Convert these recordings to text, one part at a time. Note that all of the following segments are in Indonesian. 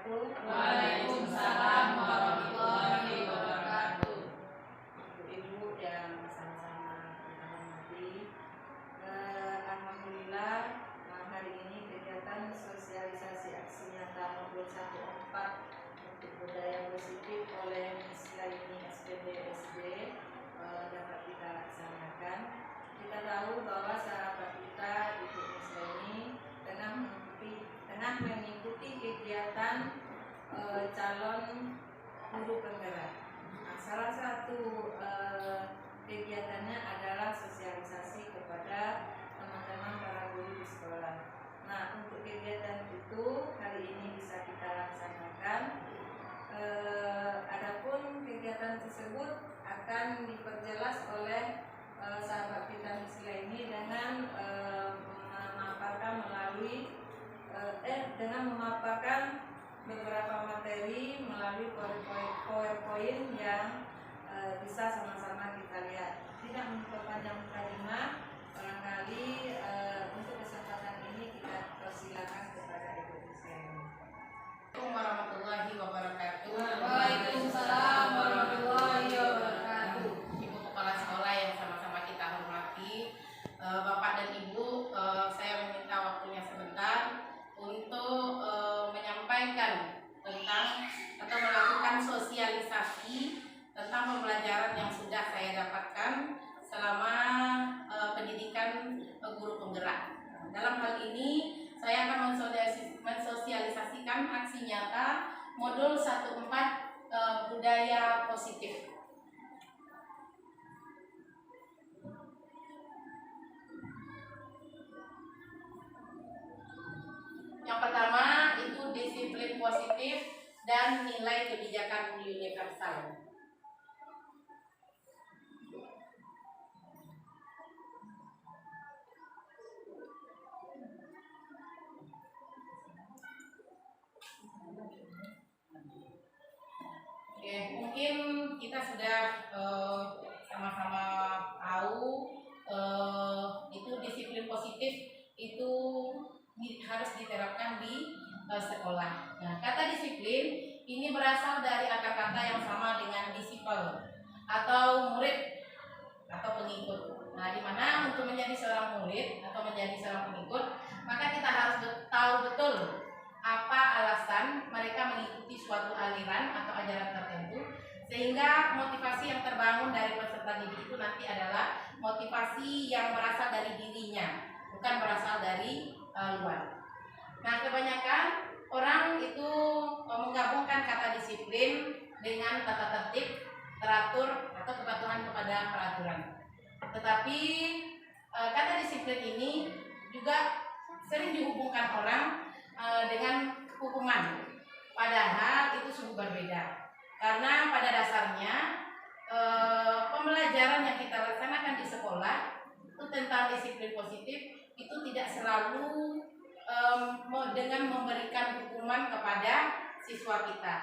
wabarakatuh. Waalaikumsalam warahmatullahi wabarakatuh. Ibu yang sama-sama kita hormati, alhamdulillah hari ini kegiatan sosialisasi aksi nyata modul 14 untuk budaya positif oleh Mislaini SPD SD dapat kita laksanakan. Kita tahu bahwa sahabat kita Ibu Mislaini tengah mengikuti kegiatan calon guru penggerak. Nah, salah satu kegiatannya adalah sosialisasi kepada teman-teman para guru di sekolah. Nah, untuk kegiatan itu hari ini bisa kita laksanakan. Adapun kegiatan tersebut akan diperjelas oleh sahabat kita Mislaini dengan memaparkan beberapa materi melalui PowerPoint yang bisa sama-sama kita lihat. Tidak memperpanjang mukadimah, barangkali untuk kesempatan ini kita persilakan kepada Ibu Mislaini. Assalamualaikum warahmatullahi wabarakatuh. Waalaikumsalam warahmatullahi wabarakatuh. Ibu kepala sekolah yang sama-sama kita hormati, Bapak dan Ibu, saya meminta waktunya sebentar untuk menyampaikan tentang atau melakukan sosialisasi tentang pembelajaran yang sudah saya dapatkan selama pendidikan guru penggerak. Dalam hal ini saya akan mensosialisasikan aksi nyata modul 14 budaya positif. Yang pertama itu disiplin positif dan nilai kebijakan universal. Oke, mungkin kita sudah sama-sama tahu itu disiplin positif itu harus diterapkan di sekolah. Nah, kata disiplin ini berasal dari kata-kata yang sama dengan disiple atau murid atau pengikut. Nah, di mana untuk menjadi seorang murid atau menjadi seorang pengikut, maka kita harus tahu betul apa alasan mereka mengikuti suatu aliran atau ajaran tertentu, sehingga motivasi yang terbangun dari peserta didik itu nanti adalah motivasi yang berasal dari dirinya, bukan berasal dari luar. Nah, kebanyakan orang itu menggabungkan kata disiplin dengan tata tertib, teratur, atau kepatuhan kepada peraturan. Tetapi kata disiplin ini juga sering dihubungkan orang dengan hukuman, padahal itu sungguh berbeda. Karena pada dasarnya pembelajaran yang kita laksanakan di sekolah itu tentang disiplin positif itu tidak selalu dengan memberikan hukuman kepada siswa kita.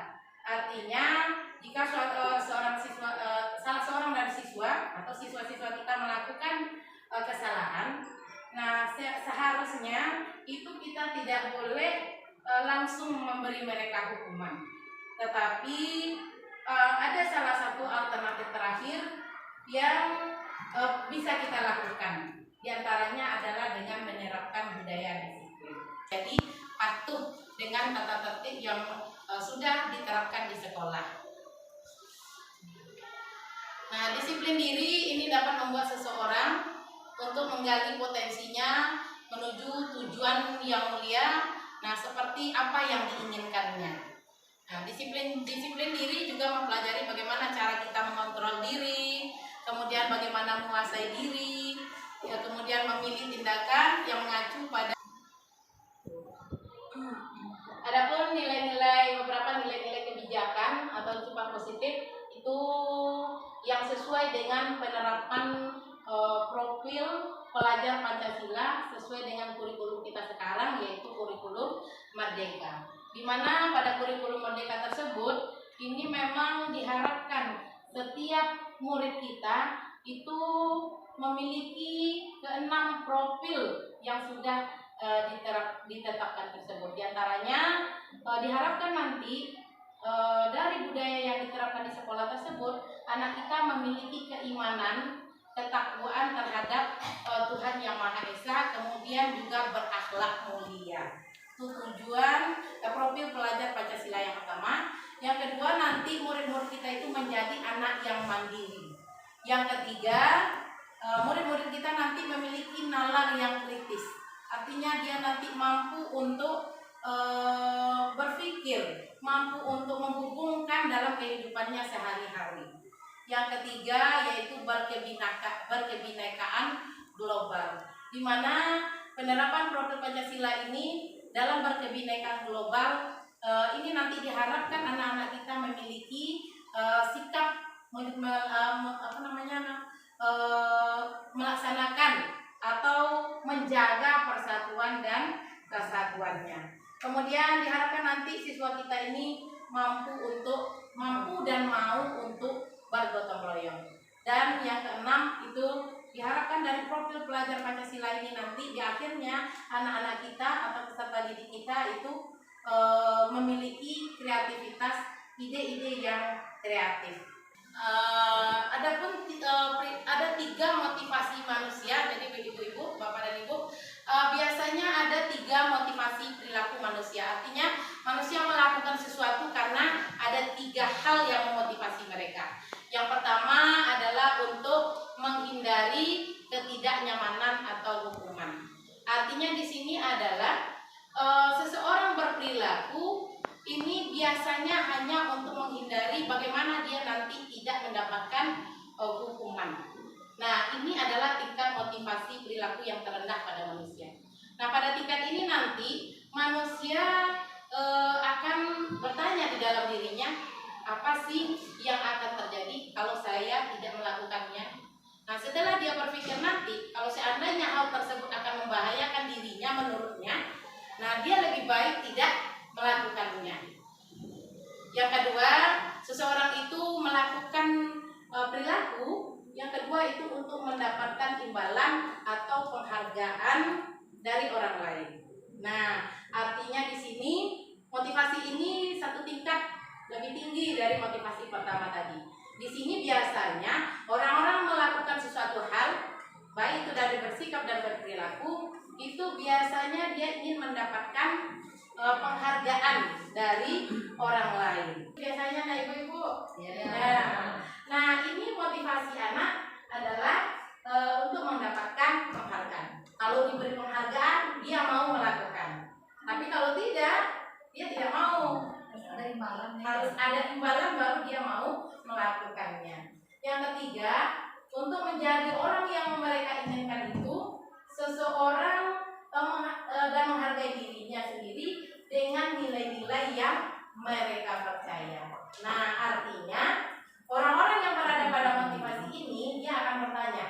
Artinya jika salah seorang dari siswa atau siswa-siswa kita melakukan kesalahan, nah seharusnya itu kita tidak boleh langsung memberi mereka hukuman, tetapi ada salah satu alternatif terakhir yang bisa kita lakukan. Di antaranya adalah dengan menerapkan budaya disiplin. Jadi patuh dengan tata tertib yang sudah diterapkan di sekolah. Nah, disiplin diri ini dapat membuat seseorang untuk menggali potensinya menuju tujuan yang mulia. Nah, seperti apa yang diinginkannya. Nah, disiplin diri juga mempelajari bagaimana cara kita mengontrol diri, kemudian bagaimana menguasai diri, ya, kemudian memilih tindakan yang mengacu pada. Adapun beberapa nilai-nilai kebijakan atau sifat positif itu yang sesuai dengan penerapan profil pelajar Pancasila sesuai dengan kurikulum kita sekarang, yaitu kurikulum Merdeka. Di mana pada kurikulum Merdeka tersebut ini memang diharapkan setiap murid kita itu memiliki keenam profil yang sudah ditetapkan tersebut. Di antaranya diharapkan nanti dari budaya yang diterapkan di sekolah tersebut, anak kita memiliki keimanan, ketakwaan terhadap Tuhan Yang Maha Esa, kemudian juga berakhlak mulia. Itu tujuan profil pelajar Pancasila yang pertama. Yang kedua, nanti murid-murid kita itu menjadi anak yang mandiri. Yang ketiga, murid-murid kita nanti memiliki nalar yang kritis. Artinya dia nanti mampu untuk berpikir, mampu untuk menghubungkan dalam kehidupannya sehari-hari. Yang ketiga yaitu berkebinekaan global, di mana penerapan profil Pancasila ini dalam berkebinekaan global ini nanti diharapkan anak-anak kita memiliki sikap melaksanakan atau menjaga persatuan dan kesatuannya. Kemudian diharapkan nanti siswa kita ini mampu dan mau untuk bergotong royong. Dan yang keenam itu diharapkan dari profil pelajar Pancasila ini nanti di akhirnya anak-anak kita atau peserta didik kita itu memiliki kreativitas, ide-ide yang kreatif. Ada 3 motivasi manusia. Jadi ibu-ibu, bapak dan ibu, biasanya ada 3 motivasi perilaku manusia. Artinya manusia melakukan sesuatu karena ada 3 hal yang memotivasi mereka. Yang pertama adalah untuk menghindari ketidaknyamanan atau hukuman. Artinya di sini adalah seseorang berperilaku ini biasanya hanya untuk menghindari bagaimana dia nanti tidak mendapatkan hukuman. Nah, ini adalah tingkat motivasi perilaku yang terendah pada manusia. Nah, pada tingkat ini nanti manusia akan bertanya di dalam dirinya, apa sih yang akan terjadi kalau saya tidak melakukannya? Nah, setelah dia berpikir nanti, kalau seandainya hal tersebut akan membahayakan dirinya menurutnya, nah dia lebih baik tidak melakukannya. Yang kedua, seseorang itu melakukan perilaku. Yang kedua itu untuk mendapatkan imbalan atau penghargaan dari orang lain. Nah, artinya di sini motivasi ini satu tingkat lebih tinggi dari motivasi pertama tadi. Di sini biasanya orang-orang melakukan sesuatu hal, baik itu dari bersikap dan berperilaku, itu biasanya dia ingin mendapatkan penghargaan dari orang lain. Biasanya nah ibu-ibu. Nah, ini motivasi anak adalah untuk mendapatkan penghargaan. Kalau diberi penghargaan, dia mau melakukan. Tapi kalau tidak, dia tidak mau. Harus ada imbalan baru dia mau melakukannya. Yang ketiga, untuk menjadi orang yang mereka inginkan itu, seseorang dan menghargai dirinya sendiri dengan nilai-nilai yang mereka percaya. Nah, artinya orang-orang yang berada pada motivasi ini, dia akan bertanya,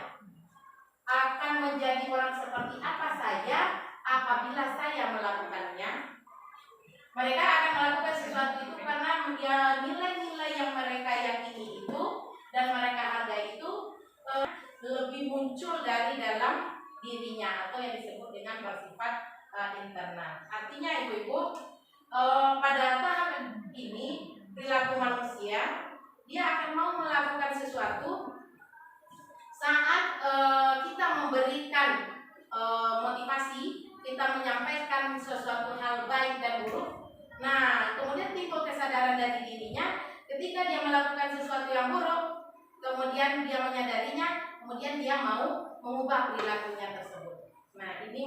akan menjadi orang seperti apa saya apabila saya melakukannya? Mereka akan melakukan sesuatu itu karena nilai-nilai yang mereka yakini itu dan mereka hargai itu lebih muncul dari dalam dirinya atau yang disebut dengan bersifat internal. Artinya ibu-ibu, pada tahap ini perilaku manusia dia akan mau melakukan sesuatu saat kita memberikan motivasi, kita menyampaikan sesuatu hal baik dan buruk. Nah, kemudian timbul kesadaran dari dirinya ketika dia melakukan sesuatu yang buruk, kemudian dia menyadarinya, kemudian dia mau mengubah perilakunya tersebut. Nah, ini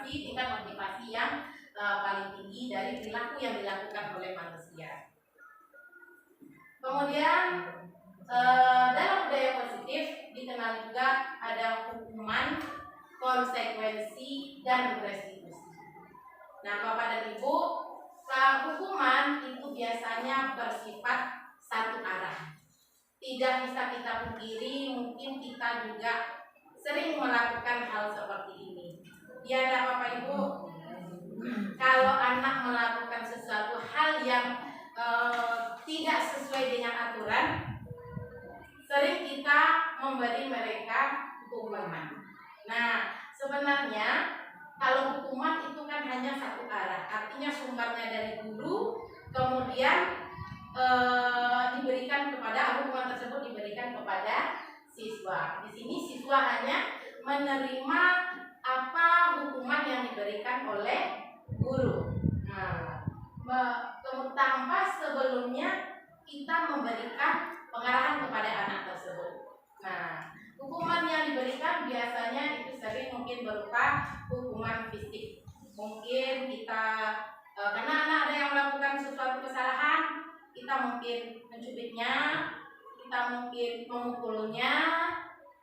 tingkat motivasi yang paling tinggi dari perilaku yang dilakukan oleh manusia. Kemudian dalam budaya positif dikenal juga ada hukuman, konsekuensi, dan restitusi. Nah, Bapak dan Ibu, hukuman itu biasanya bersifat satu arah. Tidak bisa kita pungkiri, mungkin kita juga sering melakukan hal seperti ini. Ya, ada Bapak Ibu, kalau anak melakukan sesuatu hal yang tidak sesuai dengan aturan, sering kita memberi mereka hukuman. Nah, sebenarnya kalau hukuman itu kan hanya satu arah, artinya sumbernya dari guru kemudian diberikan kepada hukuman tersebut diberikan kepada siswa. Di sini siswa hanya menerima apa hukuman yang diberikan oleh guru. Nah, tanpa sebelumnya kita memberikan pengarahan kepada anak tersebut. Nah, hukuman yang diberikan biasanya itu sering mungkin berupa hukuman fisik. Mungkin kita karena anak ada yang melakukan sesuatu kesalahan, kita mungkin mencubitnya, kita mungkin memukulnya.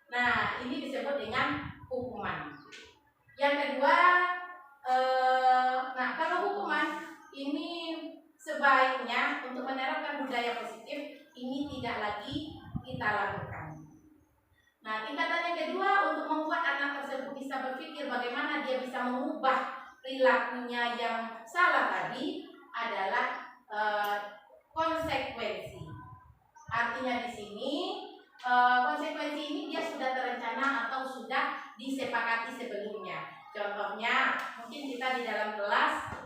Nah, ini disebut dengan hukuman. Yang kedua, nah kalau hukuman ini sebaiknya untuk menerapkan budaya positif ini tidak lagi kita lakukan. Nah, tingkatan yang kedua untuk membuat anak tersebut bisa berpikir bagaimana dia bisa mengubah perilakunya yang salah tadi adalah konsekuensi. Artinya di sini konsekuensi ini dia sudah terencana atau sudah disepakati sebelumnya. Contohnya mungkin kita di dalam kelas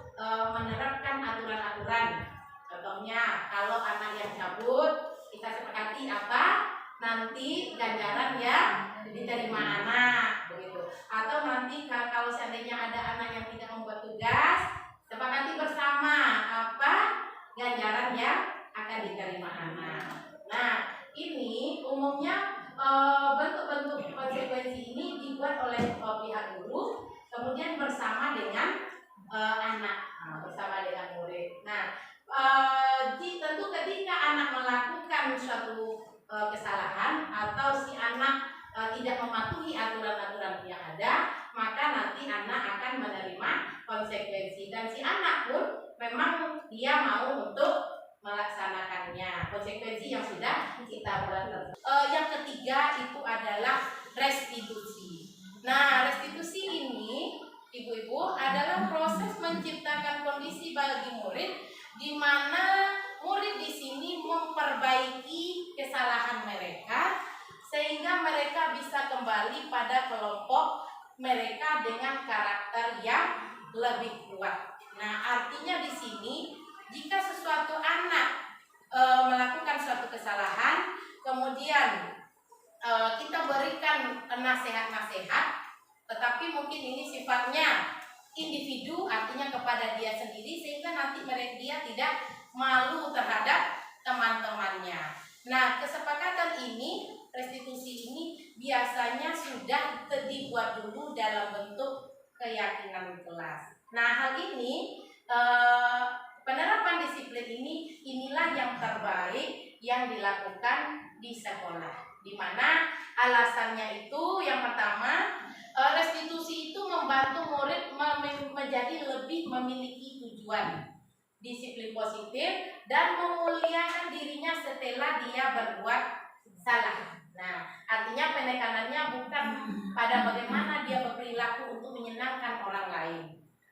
menerapkan aturan-aturan. Contohnya kalau anak yang cabut kita sepakati apa nanti ganjaran yang diterima anak begitu. Atau nanti kalau seandainya ada anak yang tidak membuat tugas, sepakati bersama apa ganjaran yang akan diterima anak. Nah, ini umumnya bentuk-bentuk konsekuensi ini dibuat oleh pihak guru, kemudian bersama dengan anak, bersama dengan murid. Nah, tentu ketika anak melakukan suatu kesalahan atau si anak tidak mematuhi aturan-aturan yang ada, maka nanti anak akan menerima konsekuensi dan si anak pun memang dia mau untuk melaksanakannya, konsekuensi yang sudah kita buat. Yang ketiga itu adalah restitusi. Nah, restitusi ini ibu-ibu adalah proses menciptakan kondisi bagi murid di mana murid di sini memperbaiki kesalahan mereka sehingga mereka bisa kembali pada kelompok mereka dengan karakter yang lebih kuat. Nah, artinya di sini jika sesuatu anak melakukan suatu kesalahan, kemudian kita berikan nasihat-nasihat, tetapi mungkin ini sifatnya individu, artinya kepada dia sendiri, sehingga nanti dia tidak malu terhadap teman-temannya. Nah, kesepakatan ini, restitusi ini biasanya sudah dibuat dulu dalam bentuk keyakinan kelas. Nah, hal ini penerapan disiplin inilah yang terbaik yang dilakukan di sekolah, di mana alasannya itu yang pertama, restitusi itu membantu murid menjadi lebih memiliki tujuan, disiplin positif dan memuliakan dirinya setelah dia berbuat salah. Nah, artinya penekanannya bukan pada bagaimana dia berperilaku untuk menyenangkan orang lain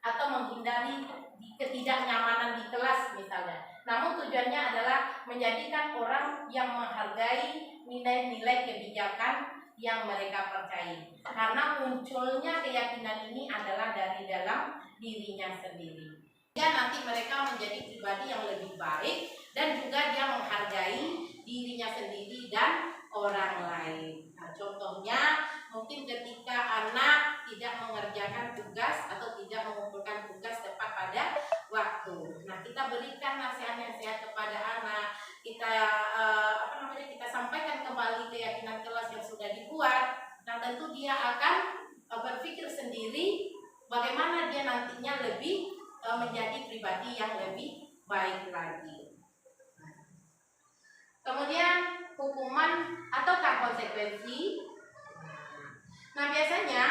atau menghindari ketidaknyamanan di kelas misalnya. Namun tujuannya adalah menjadikan orang yang menghargai nilai-nilai kebijakan yang mereka percayai. Karena munculnya keyakinan ini adalah dari dalam dirinya sendiri. Dan nanti mereka menjadi pribadi yang lebih baik dan juga dia menghargai dirinya sendiri dan orang lain. Nah, contohnya mungkin ketika anak tidak mengerjakan tugas atau tidak mengumpulkan tugas tepat pada waktu. Nah, kita berikan nasihat-nasihat kepada anak, kita kita sampaikan kembali keyakinan kelas yang sudah dibuat. Nah, tentu dia akan berpikir sendiri bagaimana dia nantinya lebih menjadi pribadi yang lebih baik lagi. Kemudian hukuman ataukah konsekuensi. Nah, biasanya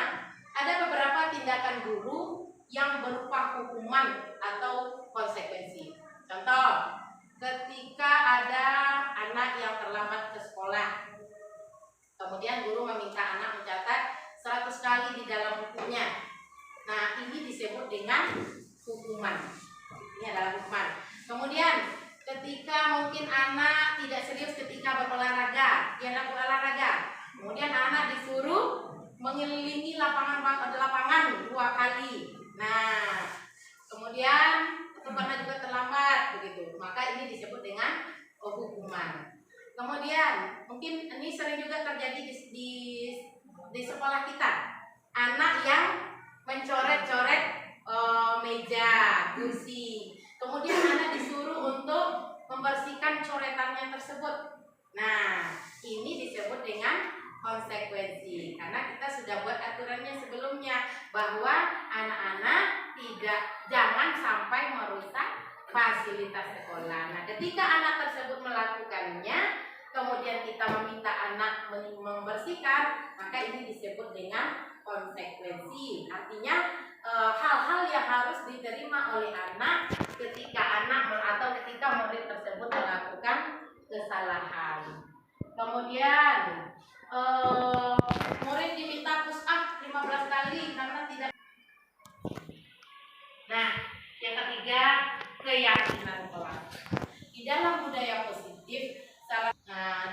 ada beberapa tindakan guru yang berupa hukuman atau konsekuensi. Contoh, ketika ada anak yang terlambat ke sekolah, kemudian guru meminta anak mencatat 100 kali di dalam bukunya. Nah, ini disebut dengan hukuman. Ini adalah hukuman. Kemudian ketika mungkin anak tidak serius ketika berolahraga, dia nak olahraga, kemudian anak disuruh mengelilingi lapangan 2 kali. Nah, kemudian pernah juga terlambat begitu, maka ini disebut dengan hukuman. Kemudian mungkin ini sering juga terjadi di sekolah kita, anak yang mencoret-coret meja, kursi, kemudian anak disuruh untuk membersihkan coretannya tersebut. Nah, ini disebut dengan konsekuensi karena kita sudah buat aturannya sebelumnya bahwa anak-anak jangan sampai merusak fasilitas sekolah. Nah, ketika anak tersebut melakukannya, kemudian kita meminta anak membersihkan, maka ini disebut dengan konsekuensi. Artinya hal-hal yang harus diterima oleh anak ketika murid tersebut melakukan kesalahan. Kemudian murid diminta push up 15 kali karena tidak. Nah, yang ketiga, keyakinan kelas. Di dalam budaya positif,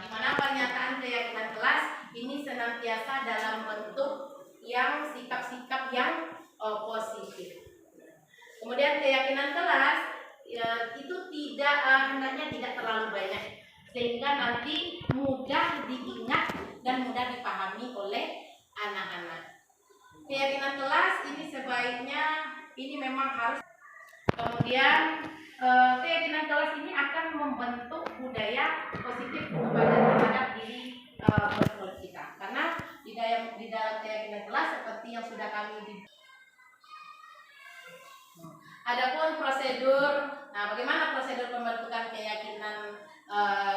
di mana pernyataan keyakinan kelas ini senantiasa dalam bentuk yang sikap-sikap yang positif. Kemudian keyakinan kelas itu hendaknya tidak terlalu banyak sehingga nanti mudah diingat dan mudah dipahami oleh anak-anak. Keyakinan kelas ini sebaiknya ini memang harus. Kemudian keyakinan kelas ini akan membentuk budaya positif terhadap diri murid kita. Karena di dalam keyakinan kelas seperti yang sudah kami adapun prosedur, bagaimana prosedur pembentukan keyakinan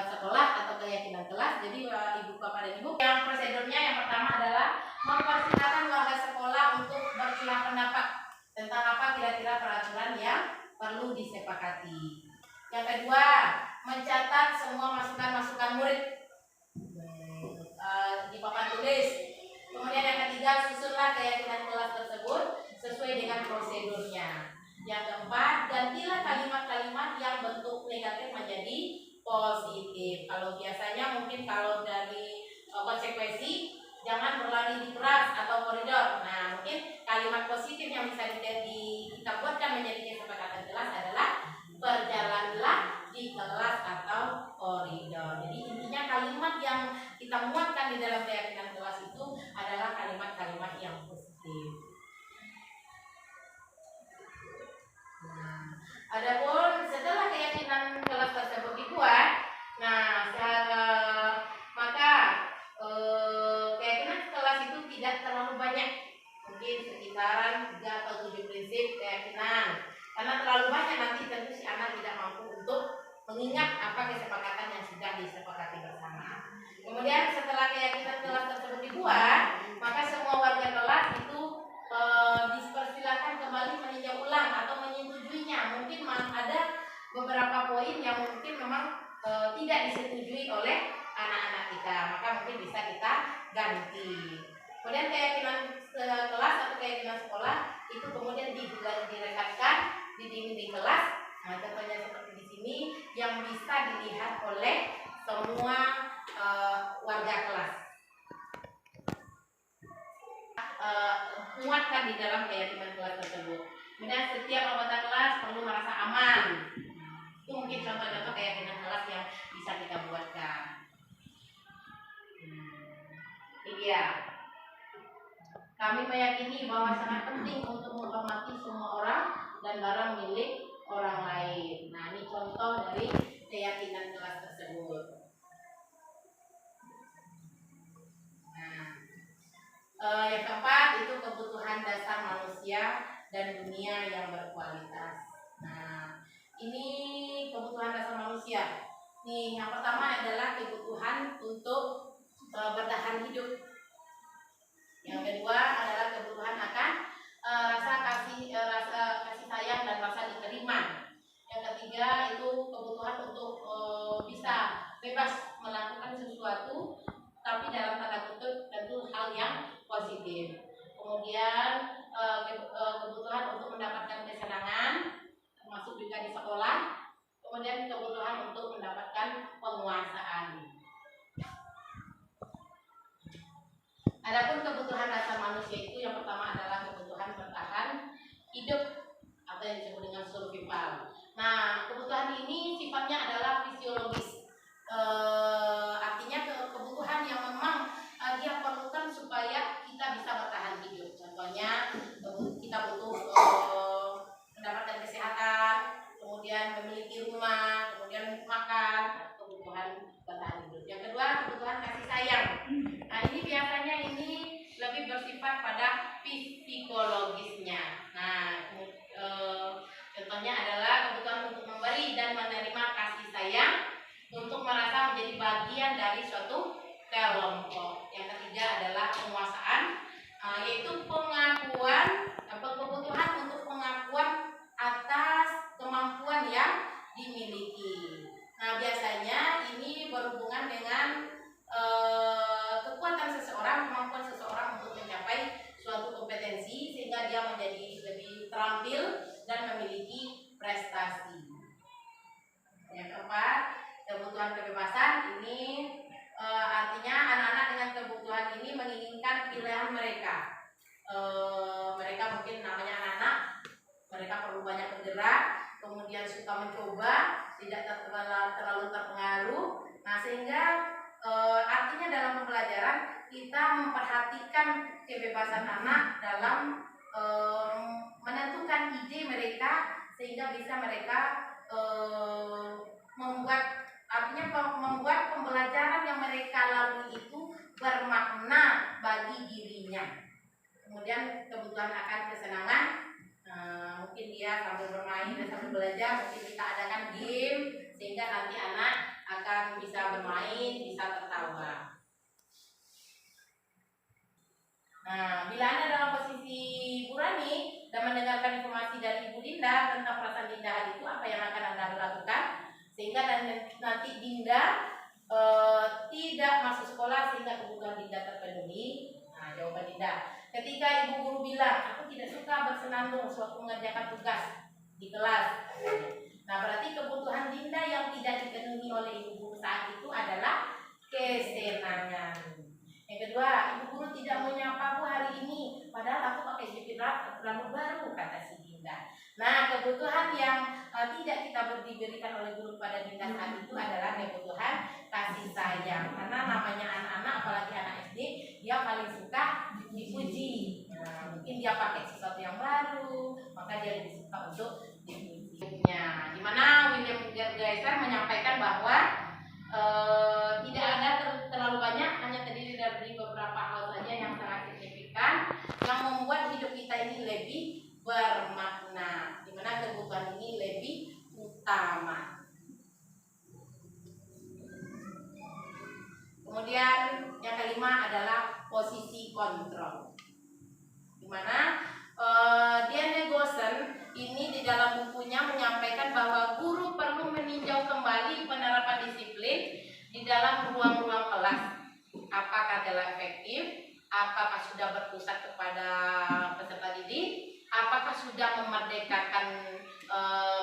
sekolah atau keyakinan kelas. Jadi ibu bapak dan ibu, yang prosedurnya yang pertama adalah mempersilahkan warga sekolah untuk bersilah pendapat tentang apa kira-kira peraturan yang perlu disepakati. Yang kedua, mencatat semua masukan-masukan murid di papan tulis. Kemudian yang ketiga, susunlah keyakinan kelas tersebut sesuai dengan prosedurnya. Yang keempat, gantilah kalimat-kalimat yang bentuk negatif menjadi positif. Kalau biasanya mungkin kalau dari konsekuensi, jangan berlari di kelas atau koridor. Nah, mungkin kalimat positif yang bisa kita buatkan menjadi kesepakatan kelas adalah berjalanlah di kelas atau koridor. Jadi intinya kalimat yang kita muatkan di dalam keyakinan kelas itu adalah kalimat-kalimat yang positif. Nah, adapun setelah keyakinan kelas tersebut dibuat, maka keyakinan kelas itu tidak terlalu banyak, mungkin sekitaran 3 atau 7 prinsip keyakinan. Karena terlalu banyak nanti tentu si anak tidak mampu untuk mengingat apa kesepakatan yang sudah disepakati bersama. Kemudian setelah keyakinan kelas tersebut dibuat, maka semua warga kelas itu dipersilakan kembali meninjau ulang atau menyetujuinya. Mungkin ada beberapa poin yang mungkin memang tidak disetujui oleh anak-anak kita, maka mungkin bisa kita ganti. Kemudian keyakinan kelas atau keyakinan sekolah itu kemudian direkatkan di dinding kelas. Nah, contohnya seperti di sini yang bisa dilihat oleh semua warga kelas. Muatkan di dalam keyakinan kelas tersebut. Kemudian setiap anggota kelas perlu merasa aman. Itu mungkin contoh-contoh keyakinan kelas yang bisa kita buatkan. Ini dia. Kami meyakini bahwa sangat penting untuk menghormati semua orang dan barang milik orang lain. Nah, ini contoh dari keyakinan kelas tersebut. Yang keempat itu kebutuhan dasar manusia dan dunia yang berkualitas. Nah, ini kebutuhan dasar manusia. Nih, yang pertama adalah kebutuhan untuk bertahan hidup. Yang kedua adalah kebutuhan akan rasa kasih sayang dan rasa diterima. Yang ketiga itu kebutuhan untuk bisa bebas melakukan sesuatu, tapi dalam tanda kutip tentu hal yang positif. Kemudian kebutuhan untuk mendapatkan kesenangan, termasuk juga di sekolah. Kemudian kebutuhan untuk mendapatkan penguasaan. Adapun kebutuhan dasar manusia itu yang pertama adalah kebutuhan bertahan hidup atau yang disebut dengan survival. Nah, kebutuhan ini sifatnya adalah fisiologis. Artinya kebutuhan yang memang dia perlukan supaya kita bisa bertahan hidup. Contohnya kita butuh mendapatkan kesehatan, kemudian memiliki rumah, kemudian makan, kebutuhan bertahan hidup. Yang kedua, kebutuhan kasih sayang. Nah, ini biasanya ini lebih bersifat pada psikologisnya. Nah, contohnya adalah kebutuhan untuk memberi dan menerima kasih sayang, untuk merasa menjadi bagian dari suatu kelompok. Yang ketiga adalah penguasaan, yaitu kebutuhan untuk pengakuan atas kemampuan yang dimiliki. Nah, biasanya ini berhubungan dengan kekuatan seseorang, kemampuan seseorang untuk mencapai suatu kompetensi sehingga dia menjadi lebih terampil dan memiliki prestasi. Yang keempat, kebutuhan kebebasan. Ini artinya anak-anak dengan kebutuhan ini menginginkan pilihan mereka. Mereka mungkin namanya anak-anak, mereka perlu banyak bergerak, kemudian suka mencoba, tidak terlalu terpengaruh. Nah, sehingga artinya dalam pembelajaran kita memperhatikan kebebasan anak dalam menentukan ide mereka, sehingga bisa mereka membuat pembelajaran yang mereka lalui itu bermakna bagi dirinya. Kemudian kebutuhan akan kesenangan, mungkin dia sambil bermain dan sambil belajar, mungkin kita adakan game sehingga nanti anak akan bisa bermain, bisa tertawa. Nah, bila Anda dalam posisi Bu Rani dan mendengarkan informasi dari Ibu Dinda tentang perasaan Dinda hari itu, apa yang akan Anda lakukan sehingga nanti Dinda tidak masuk sekolah sehingga kebutuhan Dinda terpenuhi? Nah, jawaban Dinda, ketika Ibu Guru bilang, aku tidak suka bersenandung sewaktu mengerjakan tugas di kelas. Nah, berarti kebutuhan Dinda yang tidak dipenuhi oleh Ibu Guru saat itu adalah kesenangan. Yang kedua, Ibu Guru tidak menyapa Bu hari ini, padahal aku pakai jepit rambut baru, kata si Dinda. Nah, kebutuhan yang tidak kita diberikan oleh guru pada Dinda saat itu adalah kebutuhan kasih sayang. Karena namanya anak-anak, apalagi anak SD, dia paling suka dipuji. Nah, mungkin dia pakai sesuatu yang baru, maka dia lebih suka untuk dipuji. Di mana William Geiser menyampaikan bahwa tidak ada terlalu banyak, hanya terdiri dari beberapa hal saja yang sangat signifikan yang membuat hidup kita ini lebih bermakna, di mana kebutuhan ini lebih utama. Kemudian yang kelima adalah posisi kontrol, di mana Diane Gosen ini di dalam bukunya menyampaikan bahwa guru perlu meninjau kembali penerapan disiplin di dalam ruang-ruang kelas. Apakah telah efektif? Apakah sudah berpusat kepada peserta didik? Apakah sudah memerdekakan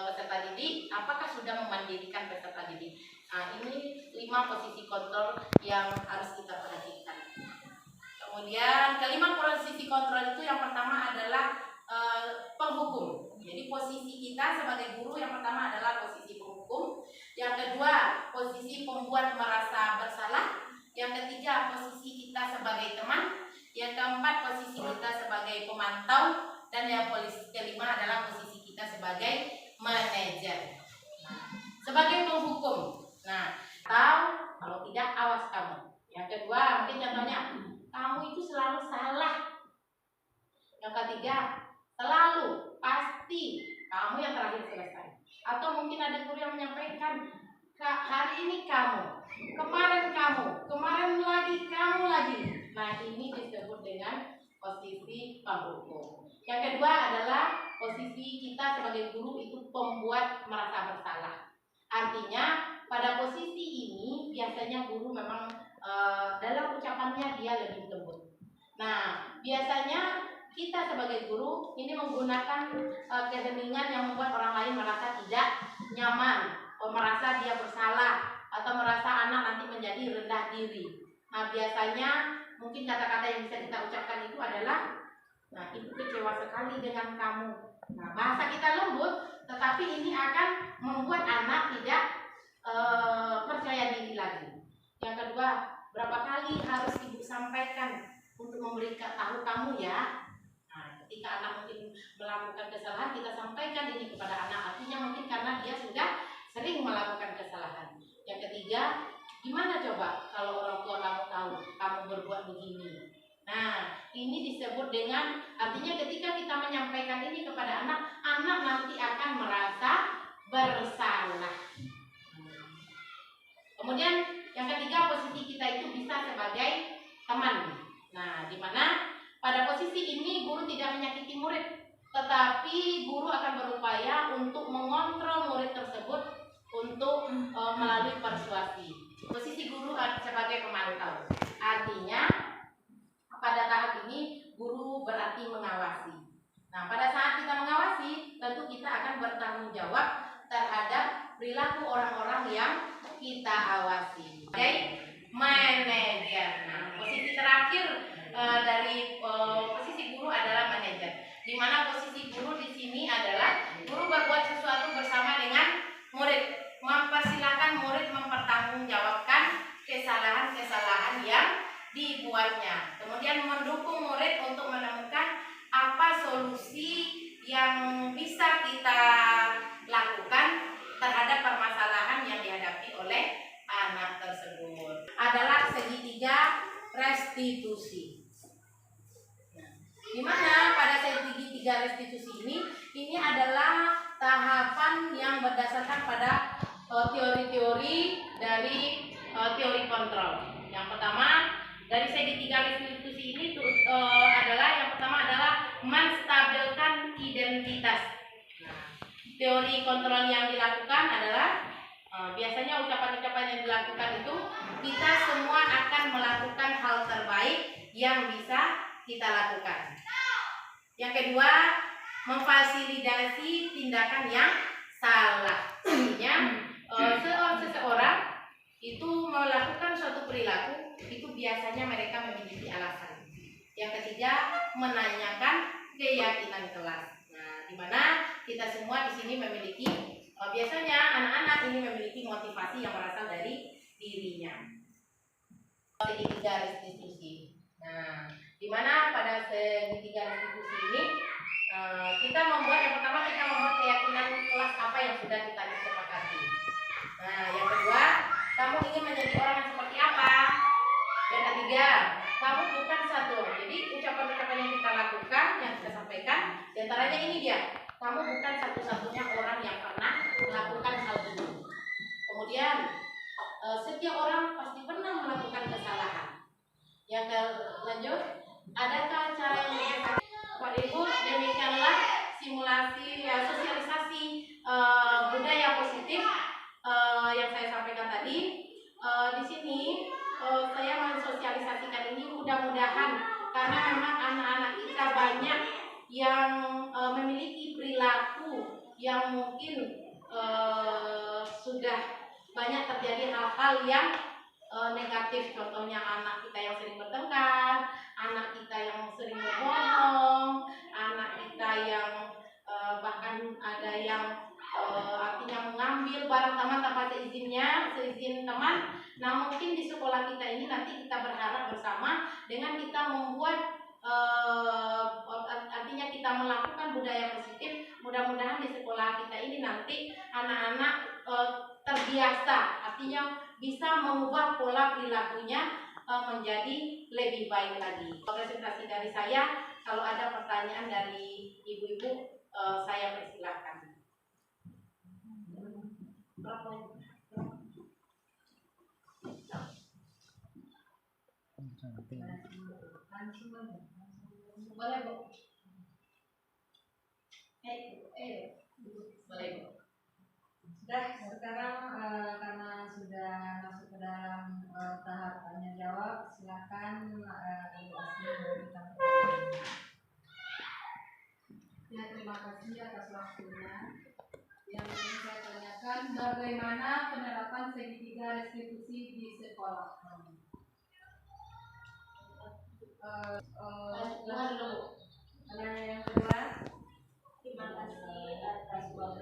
peserta didik? Apakah sudah memandirikan peserta didik? Nah, ini 5 posisi kontrol yang harus kita perhatikan. Kemudian kelima posisi kontrol itu yang pertama adalah penghukum. Jadi posisi kita sebagai guru yang pertama adalah posisi penghukum. Yang kedua, posisi pembuat merasa bersalah. Yang ketiga, posisi kita sebagai teman. Yang keempat, posisi kita sebagai pemantau. Dan yang kelima adalah posisi kita sebagai manajer. Nah, sebagai penghukum. Nah, kalau tidak awas kamu. Yang kedua, mungkin contohnya, kamu itu selalu salah. Yang ketiga, selalu, pasti, kamu yang terakhir selesai. Atau mungkin ada guru yang menyampaikan, hari ini kamu, kemarin kamu, kemarin lagi kamu lagi. Nah, ini disebut dengan posisi penghukum. Yang kedua adalah posisi kita sebagai guru itu pembuat merasa bersalah. Artinya pada posisi ini biasanya guru memang dalam ucapannya dia lebih lembut. Nah, biasanya kita sebagai guru ini menggunakan keheningan yang membuat orang lain merasa tidak nyaman, merasa dia bersalah, atau merasa anak nanti menjadi rendah diri. Nah, biasanya mungkin kata-kata yang bisa kita ucapkan itu adalah, nah, ibu kecewa sekali dengan kamu. Nah, bahasa kita lembut, tetapi ini akan membuat anak tidak kamu ya. Nah, ketika anak mungkin melakukan kesalahan, kita sampaikan ini kepada anak. Artinya mungkin karena dia sudah sering melakukan kesalahan. Yang ketiga, gimana coba kalau orang tua kamu tahu kamu berbuat begini? Nah, ini disebut dengan, artinya ketika kita menyampaikan ini kepada anak, anak nanti akan merasa bersalah. Kemudian yang ketiga, posisi kita itu bisa sebagai teman. Nah, di mana pada posisi ini guru tidak menyakiti murid, tetapi guru akan berupaya untuk mengontrol murid tersebut untuk melalui persuasi. Posisi guru sebagai pemantau, artinya pada tahap ini guru berarti mengawasi. Nah, pada saat kita mengawasi, tentu kita akan bertanggung jawab terhadap perilaku orang-orang yang kita awasi. Oke, manajer. Nah, posisi terakhir dari posisi guru adalah manajer. Di mana posisi guru di sini adalah guru berbuat sesuatu bersama dengan murid, mempersilahkan murid mempertanggungjawabkan kesalahan-kesalahan yang dibuatnya. Kemudian mendukung murid untuk menemukan apa solusi yang bisa kita lakukan terhadap permasalahan yang dihadapi oleh anak tersebut. Adalah segitiga restitusi. Nah, di mana pada segitiga restitusi ini adalah tahapan yang berdasarkan pada teori-teori dari teori kontrol. Yang pertama dari segitiga restitusi ini adalah yang pertama adalah menstabilkan identitas. Teori kontrol yang dilakukan adalah biasanya ucapan-ucapan yang dilakukan itu kita semua akan melakukan hal terbaik yang bisa kita lakukan. Yang kedua, memfasilitasi tindakan yang salah. Artinya seseorang itu melakukan suatu perilaku itu biasanya mereka memiliki alasan. Yang ketiga, menanyakan keyakinan kelas. Nah, di mana kita semua di sini memiliki biasanya anak-anak ini memiliki motivasi yang berasal dari dirinya. Segitiga restitusi. Nah, di mana pada segitiga restitusi ini kita membuat yang pertama kita membuat keyakinan kelas apa yang sudah kita sepakati. Nah, yang kedua, kamu ingin menjadi orang yang seperti apa? Yang ketiga, kamu bukan satu. Jadi ucapan-ucapan yang kita lakukan, yang kita sampaikan, diantaranya ini dia. Kamu bukan satu-satunya orang yang pernah melakukan hal ini. Kemudian setiap orang pasti pernah melakukan kesalahan. Yang lanjut, adakah cara yang lebih Pak Ibu, demikianlah simulasi sosialisasi budaya positif yang saya sampaikan tadi. Di sini saya mensosialisasikan ini mudah-mudahan karena memang anak-anak kita banyak yang memiliki perilaku yang mungkin sudah banyak terjadi hal-hal yang negatif. Contohnya anak kita yang sering bertengkar, anak kita yang sering berbohong, anak kita yang bahkan ada yang artinya mengambil barang teman tanpa seizin teman. Nah, mungkin di sekolah kita ini nanti kita berharap bersama dengan kita membuat artinya kita melakukan budaya positif. Mudah-mudahan di sekolah kita ini nanti anak-anak terbiasa, artinya bisa mengubah pola perilakunya menjadi lebih baik lagi. Presentasi dari saya, kalau ada pertanyaan dari ibu-ibu saya persilahkan. Boleh, Bu. Boleh, Bu. Sudah, sekarang karena sudah masuk ke dalam tahap tanya jawab, silakan Ibu Asli memberikan pertanyaan. Ya, terima kasih atas waktunya. Yang ingin saya tanyakan, bagaimana penerapan segitiga restitusi di sekolah? Pertanyaan yang kedua. Terima kasih atas waktu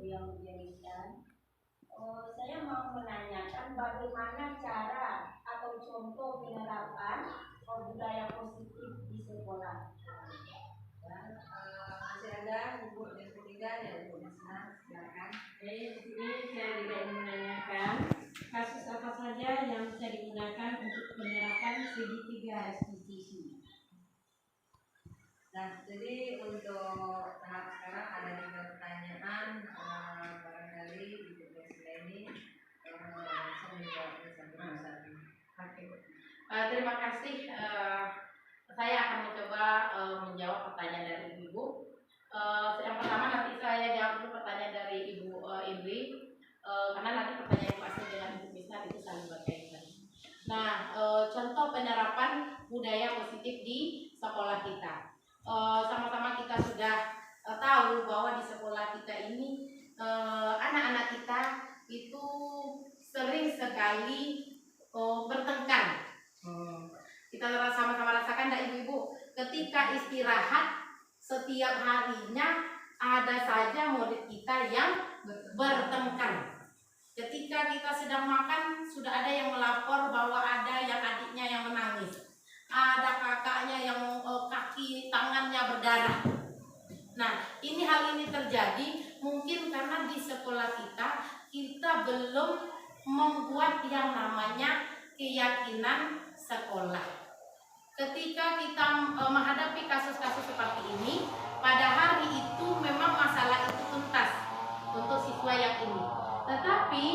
yang diberikan. Saya mau menanyakan bagaimana cara atau contoh penerapan budaya positif di sekolah. Dan masih ada ibu yang ketiga ya Ibu Desna, silakan. Oke, di sini saya juga ingin menanyakan kasus apa saja yang bisa digunakan untuk penerapan segitiga restitusi. Nah, jadi untuk tahap sekarang ada 3 pertanyaan, barangkali Ibu Desna ini bisa menjawabnya satu-satu. Oke. Terima kasih. Saya akan mencoba menjawab pertanyaan dari Ibu. Yang pertama nanti saya jawab dulu pertanyaan dari Ibu Indri, karena nanti pertanyaan Ibu Asri dengan Ibu Misna itu saling berkaitan. Nah, contoh penerapan budaya positif di sekolah kita. Sama-sama kita sudah tahu bahwa di sekolah kita ini anak-anak kita itu sering sekali bertengkar. Kita sama-sama rasakan dah ibu-ibu, ketika istirahat setiap harinya ada saja murid kita yang bertengkar. Ketika kita sedang makan sudah ada yang melapor bahwa ada yang adiknya yang menangis, ada kakaknya yang kaki tangannya berdarah. Nah, hal ini terjadi mungkin karena di sekolah kita belum membuat yang namanya keyakinan sekolah. Ketika kita menghadapi kasus-kasus seperti ini, pada hari itu memang masalah itu tuntas untuk siswa yang ini. Tetapi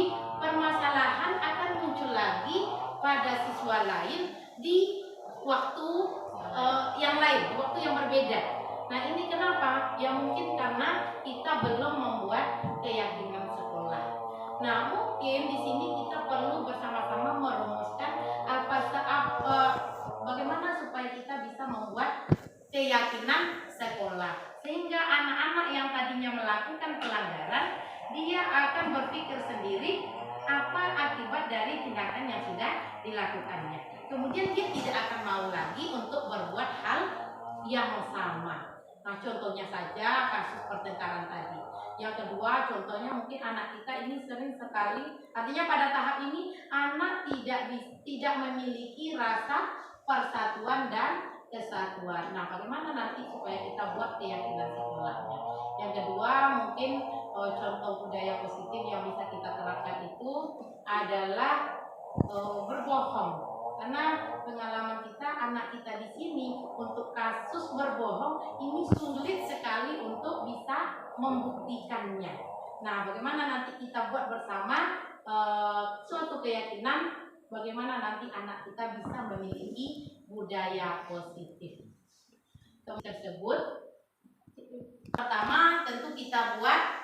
permasalahan akan muncul lagi pada siswa lain di waktu yang lain, di waktu yang berbeda. Nah, ini kenapa? Ya mungkin karena kita belum membuat keyakinan sekolah. Nah, mungkin di sini kita perlu bersama-sama merumuskan bagaimana supaya kita bisa membuat keyakinan sekolah, sehingga anak-anak yang tadinya melakukan pelanggaran dia akan berpikir sendiri apa akibat dari tindakan yang sudah dilakukannya. Kemudian dia tidak akan mau lagi untuk berbuat hal yang sama. Nah, contohnya saja kasus pertengkaran tadi. Yang kedua, contohnya mungkin anak kita ini sering sekali, artinya pada tahap ini anak tidak memiliki rasa persatuan dan kesatuan. Nah, bagaimana nanti supaya kita buat keyakinan sekolahnya? Yang kedua, mungkin contoh budaya positif yang bisa kita terapkan itu adalah berbohong. Karena pengalaman kita, anak kita di sini untuk kasus berbohong ini sulit sekali untuk bisa membuktikannya. Nah, bagaimana nanti kita buat bersama suatu keyakinan bagaimana nanti anak kita bisa memiliki budaya positif. Tersebut pertama tentu kita buat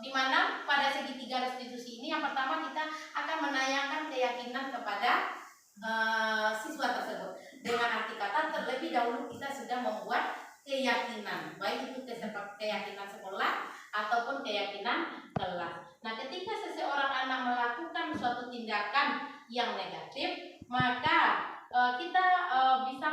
di mana pada segitiga restitusi ini yang pertama kita akan menanyakan keyakinan kepada siswa tersebut. Dengan arti kata terlebih dahulu kita sudah membuat keyakinan, baik itu keyakinan sekolah ataupun keyakinan kelas. Nah, ketika seseorang anak melakukan suatu tindakan yang negatif, maka kita bisa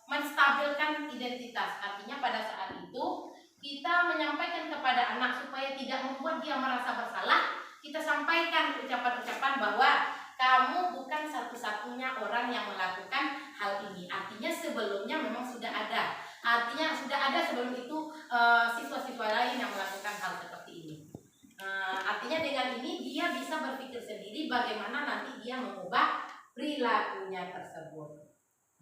menstabilkan identitas. Artinya pada saat itu kita menyampaikan kepada anak supaya tidak membuat dia merasa bersalah. Kita sampaikan ucapan-ucapan bahwa kamu bukan satu-satunya orang yang melakukan hal ini. Artinya sebelumnya memang sudah ada. Artinya sudah ada sebelum itu siswa-siswa lain yang melakukan hal seperti ini. Artinya dengan ini dia bisa berpikir sendiri bagaimana nanti dia mengubah perilakunya tersebut.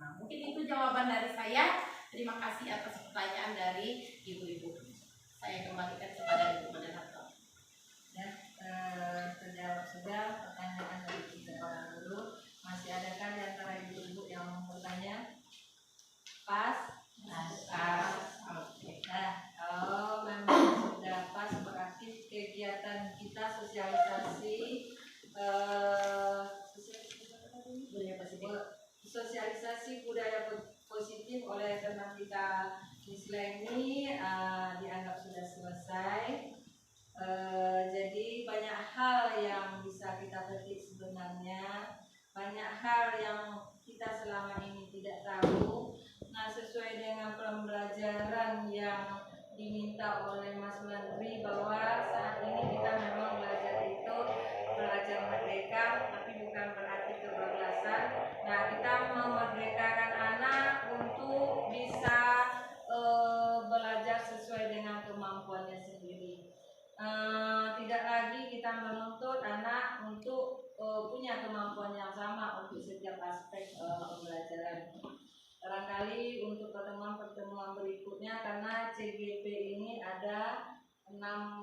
Nah, mungkin itu jawaban dari saya. Terima kasih atas pertanyaan dari ibu-ibu. Saya kembalikan kepada Ibu Moderator. Ya, terjawab sudah pertanyaan dari kita orang dulu. Masih adakah di antara ibu-ibu yang mau bertanya? Pas? Oke. Nah, kalau memang sudah pas berarti kegiatan kita sosialisasi budaya positif oleh teman kita Misla ini dianggap sudah selesai. Jadi banyak hal yang bisa kita petik sebenarnya, banyak hal yang kita selama ini tidak tahu. Nah, sesuai dengan pembelajaran yang diminta oleh Mas Menteri bahwa saat ini kita memang belajar itu belajar merdeka, tapi bukan berarti kebablasan. Nah, barangkali untuk pertemuan-pertemuan berikutnya, karena CGP ini ada 6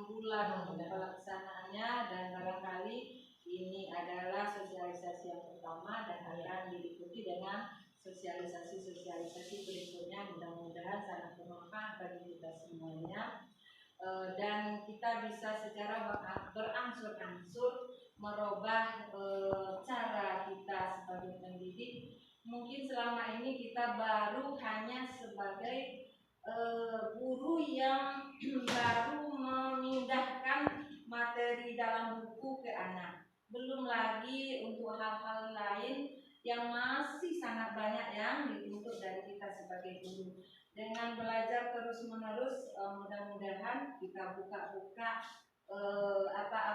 bulan pelaksanaannya, dan barangkali ini adalah sosialisasi yang pertama dan akan diikuti dengan sosialisasi berikutnya. Mudah-mudahan sangat bermanfaat bagi kita semuanya. Dan kita bisa secara berangsur-angsur merubah cara kita sebagai pendidik. Mungkin selama ini kita baru hanya sebagai guru yang baru memindahkan materi dalam buku ke anak, belum lagi untuk hal-hal lain yang masih sangat banyak yang dituntut dari kita sebagai guru. Dengan belajar terus-menerus, mudah-mudahan kita buka-buka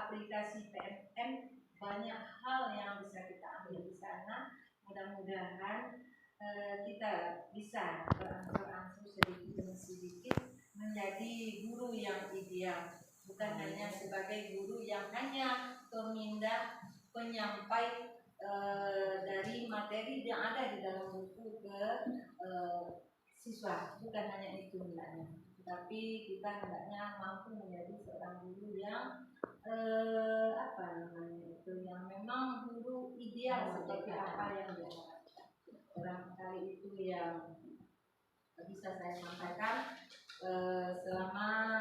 aplikasi PMM, banyak hal yang bisa kita ambil di sana. Mudah-mudahan kita bisa berangsur-angsur sedikit demi sedikit menjadi guru yang ideal, bukan hanya sebagai guru yang hanya pemindah penyampai dari materi yang ada di dalam buku ke siswa, bukan hanya itu hendaknya, tapi kita hendaknya mampu menjadi seorang guru yang yang memang guru ideal seperti apa yang diharapkan. Barangkali itu yang bisa saya sampaikan. Selama